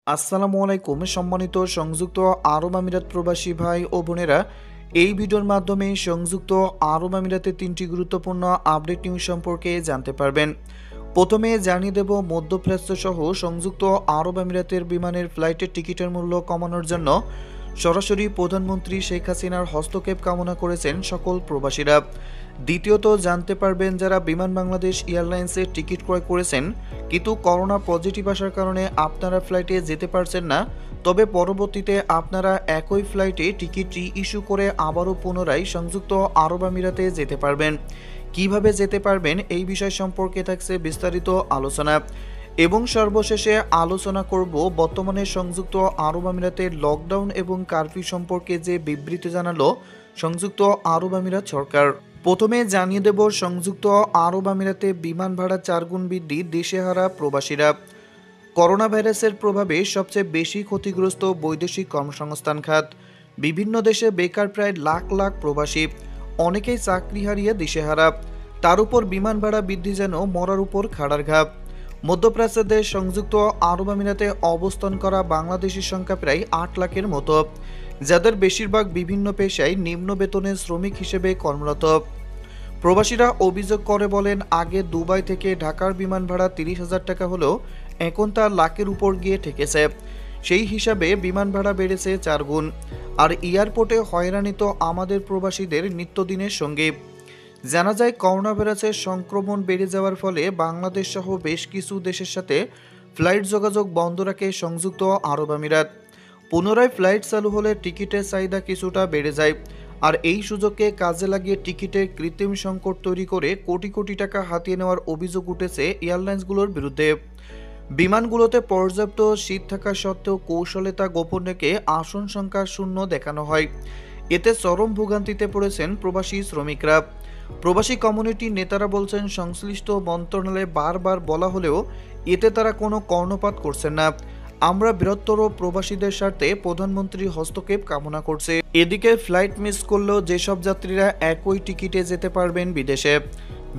আসসালামু আলাইকুম সম্মানিত সংযুক্ত আরব আমিরাত প্রবাসী ভাই ও বোনেরা। এই ভিডিওর মাধ্যমে সংযুক্ত আরব আমিরাতের 3টি গুরুত্বপূর্ণ আপডেট নিউজ সম্পর্কে জানতে পারবেন। প্রথমে জানিয়ে দেব, মধ্যপ্রাচ্য সহ সংযুক্ত আরব আমিরাতের বিমানের ফ্লাইটের টিকিটের মূল্য কমানোর জন্য সরাসরি প্রধানমন্ত্রী শেখ হাসিনার হস্তক্ষেপ কামনা করেছেন সকল প্রবাসীরা। দ্বিতীয়ত জানতে পারবেন, যারা বিমান বাংলাদেশ এয়ারলাইন্সের টিকিট ক্রয় করেছেন কিন্তু করোনা পজিটিভ আসার কারণে আপনারা ফ্লাইটে যেতে পারছেন না, তবে পরবর্তীতে আপনারা একই ফ্লাইটে টিকিট রি-ইস্যু করে আবারও পুনরায় সংযুক্ত আরব আমিরাতে যেতে পারবেন। কিভাবে যেতে পারবেন এই বিষয় সম্পর্কে থাকছে বিস্তারিত আলোচনা। এবং সর্বশেষে আলোচনা করব বর্তমানে সংযুক্ত আরব আমিরাতের লকডাউন এবং কারফিউ সম্পর্কে যে বিবৃতি জানালো সংযুক্ত আরব আমিরাত সরকার। প্রথমে জানিয়ে দেব, সংযুক্ত আরব আমিরাতে বিমান ভাড়া 4 গুণ বৃদ্ধি, দিশেহারা প্রবাসীরা। করোনা ভাইরাসের প্রভাবে সবচেয়ে বেশি ক্ষতিগ্রস্ত বৈদেশিক কর্মসংস্থান খাত। বিভিন্ন দেশে বেকার প্রায় লাখ লাখ প্রবাসী, অনেকেই চাকরি হারিয়ে দিশেহারা। তার উপর বিমান ভাড়া বৃদ্ধি যেন মরার উপর খাড়ার ঘাপ। মধ্যপ্রাচ্যের দেশ সংযুক্ত আরব আমিরাতে অবস্থান করা বাংলাদেশের সংখ্যা প্রায় 8 লাখের মতো, যাদের বেশিরভাগ বিভিন্ন পেশায় নিম্ন বেতনের শ্রমিক হিসেবে কর্মরত। প্রবাসীরা অভিযোগ করে বলেন, আগে দুবাই থেকে ঢাকার বিমান ভাড়া 30,000 টাকা হলেও এখন তা লাখের উপর গিয়ে ঠেকেছে। সেই হিসাবে বিমান ভাড়া বেড়েছে 4 গুণ। আর এয়ারপোর্টে হয়রানি তো আমাদের প্রবাসীদের নিত্যদিনের সঙ্গে। জানা যায়, করোনা ভাইরাসের সংক্রমণ বেড়ে যাওয়ার ফলে বাংলাদেশ সহ বেশ কিছু দেশের সাথে ফ্লাইট যোগাযোগ বন্ধ রাখে সংযুক্ত আরব আমিরাত। পুনরায় ফ্লাইট চালু হলে টিকিটের চাহিদা কিছুটা বেড়ে যায়। আর এই সুযোগকে কাজে লাগিয়ে টিকিটের কৃত্রিম সংকট তৈরি করে কোটি কোটি টাকা হাতিয়ে নেওয়ার অভিযোগ উঠেছে এয়ারলাইন্সগুলোর বিরুদ্ধে। বিমানগুলোতে পর্যাপ্ত সিট থাকা সত্ত্বেও কৌশলে তা গোপন রেখে আসন সংখ্যা শূন্য দেখানো হয়। এতে চরম ভোগান্তিতে পড়েছেন প্রবাসী শ্রমিকরা। প্রবাসী কমিউনিটির নেতারা বলছেন, সংশ্লিষ্ট মন্ত্রণালয়ে বারবার বলা হলেও এতে তারা কোনো কর্ণপাত করছেন না। আমরা বৃহত্তর প্রবাসীদের স্বার্থে প্রধানমন্ত্রীর হস্তক্ষেপ কামনা করছে। এদিকে ফ্লাইট মিস করলেও যেসব যাত্রীরা একই টিকিটে যেতে পারবেন বিদেশে।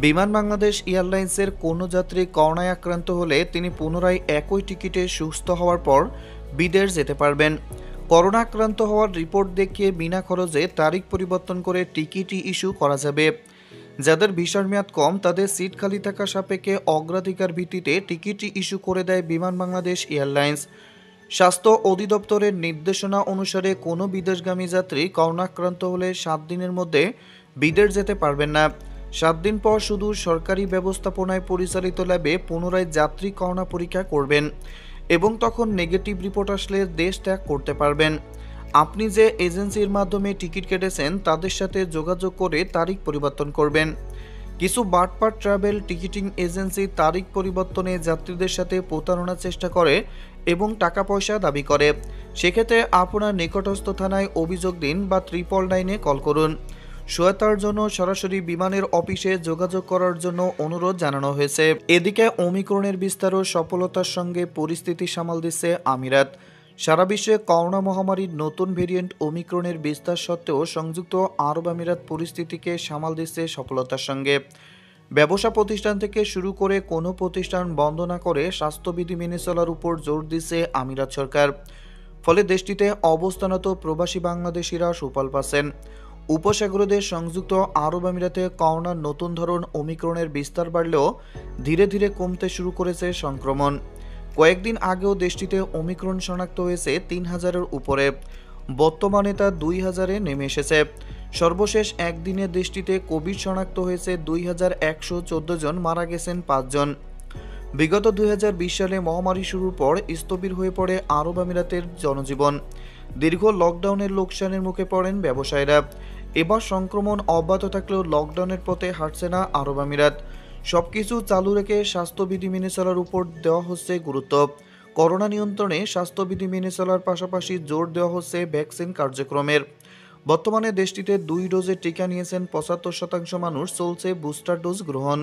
বিমান বাংলাদেশ এয়ারলাইন্সের কোনো যাত্রী করোনায় আক্রান্ত হলে তিনি পুনরায় একই টিকিটে সুস্থ হওয়ার পর বিদেশ যেতে পারবেন। করোনা আক্রান্ত হওয়ার রিপোর্ট দেখিয়ে বিনা খরচে তারিখ পরিবর্তন করে টিকিট ইস্যু করা যাবে। যাদের ভিসার মেয়াদ কম তাদের সিট খালি থাকা সাপেক্ষে অগ্রাধিকার ভিত্তিতে টিকিট ইস্যু করে দেয় বিমান বাংলাদেশ এয়ারলাইন্স। স্বাস্থ্য অধিদপ্তরের নির্দেশনা অনুসারে কোনো বিদেশগামী যাত্রী করোনাক্রান্ত হলে 7 দিনের মধ্যে বিদেশ যেতে পারবেন না। 7 দিন পর শুধু সরকারি ব্যবস্থাপনায় পরিচালিত ল্যাবে পুনরায় যাত্রী করোনা পরীক্ষা করবেন এবং তখন নেগেটিভ রিপোর্ট আসলে দেশ ত্যাগ করতে পারবেন। আপনি যে এজেন্সির মাধ্যমে টিকিট কেটেছেন তাদের সাথে যোগাযোগ করে তারিখ পরিবর্তন করবেন। কিছু বাটপার ট্রাভেল টিকিটিং এজেন্সি তারিখ পরিবর্তনে যাত্রীদের সাথে প্রতারণার চেষ্টা করে এবং টাকা পয়সা দাবি করে। সেক্ষেত্রে আপনার নিকটস্থ থানায় অভিযোগ দিন বা 999-এ কল করুন। সহায়তার জন্য সরাসরি বিমানের অফিসে যোগাযোগ করার জন্য অনুরোধ জানানো হয়েছে। এদিকে ওমিক্রনের বিস্তার ও সফলতার সঙ্গে পরিস্থিতি সামাল দিচ্ছে আমিরাত। সারা বিশ্বে করোনা মহামারীর নতুন ভেরিয়েন্ট ওমিক্রনের বিস্তার সত্ত্বেও সংযুক্ত আরব আমিরাত পরিস্থিতিকে সামাল দিচ্ছে সফলতার সঙ্গে। ব্যবসা প্রতিষ্ঠান থেকে শুরু করে কোনো প্রতিষ্ঠান বন্ধ না করে স্বাস্থ্যবিধি মেনে চলার উপর জোর দিচ্ছে আমিরাত সরকার। ফলে দেশটিতে অবস্থানরত প্রবাসী বাংলাদেশিরা সুফল পাচ্ছেন। উপসাগরীয় দেশ সংযুক্ত আরব আমিরাতে করোনার নতুন ধরন ওমিক্রনের বিস্তার বাড়লেও ধীরে ধীরে কমতে শুরু করেছে সংক্রমণ। কয়েকদিন আগেও দেশটিতে ওমিক্রন শনাক্ত হয়েছে 3,000-এর উপরে। বর্তমানে তা 2,000-এ নেমে এসেছে। সর্বশেষ একদিনে দেশটিতে কোভিড শনাক্ত হয়েছে 2,114 জন, মারা গেছেন 5 জন। বিগত 2020 সালে মহামারী শুরুর পর স্থবির হয়ে পড়ে আরব আমিরাতের জনজীবন। দীর্ঘ লকডাউনের লোকসানের মুখে পড়েন ব্যবসায়ীরা। এবার সংক্রমণ অব্যাহত থাকলেও লকডাউনের পথে হাঁটছে না আরব আমিরাত। সবকিছু চালু রেখে স্বাস্থ্যবিধি মেনে চলার উপর দেওয়া হচ্ছে গুরুত্ব। করোনা নিয়ন্ত্রণে স্বাস্থ্যবিধি মেনে চলার পাশাপাশি জোর দেওয়া হচ্ছে ভ্যাকসিন কার্যক্রমের। বর্তমানে দেশটিতে 2 ডোজের টিকা নিয়েছেন 75% মানুষ, চলছে বুস্টার ডোজ গ্রহণ।